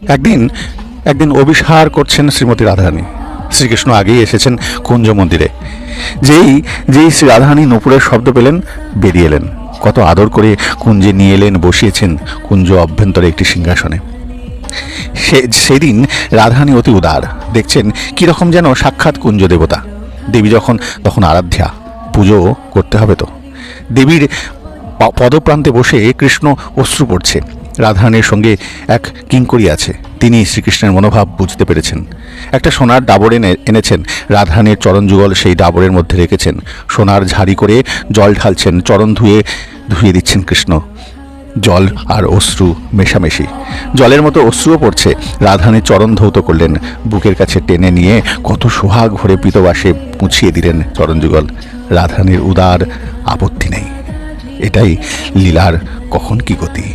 একদিন একদিন অভিসার করছেন শ্রীমতী রাধারানী। শ্রীকৃষ্ণ আগেই এসেছেন কুঞ্জ মন্দিরে। যেই যেই শ্রী রাধারানী নূপুরের শব্দ পেলেন, বেরিয়ে এলেন। কত আদর করে কুঞ্জে নিয়ে এলেন, বসিয়েছেন কুঞ্জ অভ্যন্তরে একটি সিংহাসনে। সেদিন রাধারানী অতি উদার। দেখছেন কীরকম যেন সাক্ষাৎ কুঞ্জ দেবতা। দেবী যখন তখন আরাধ্যা, পুজো করতে হবে তো। দেবীর পদপ্রান্তে বসে কৃষ্ণ অশ্রু পড়ছে। রাধারানীর সঙ্গে এক কিঙ্করী আছে, তিনি শ্রীকৃষ্ণের মনোভাব বুঝতে পেরেছেন। একটা সোনার ডাবর এনেছেন, রাধারানীর চরণ যুগল সেই ডাবরের মধ্যে রেখেছেন। সোনার ঝাড়ি করে জল ঢালছেন, চরণ ধুয়ে দিচ্ছেন কৃষ্ণ। জল আর অশ্রু মেশামেশি, জলের মতো অশ্রুও পড়ছে। রাধারানীর চরণ ধৌত করলেন, বুকের কাছে টেনে নিয়ে কত সোহাগ ভরে পীতবাসে মুছিয়ে দিলেন চরণ যুগল। রাধারানীর উদার আপত্তি নেই। এটাই লীলার কখন কি গতি।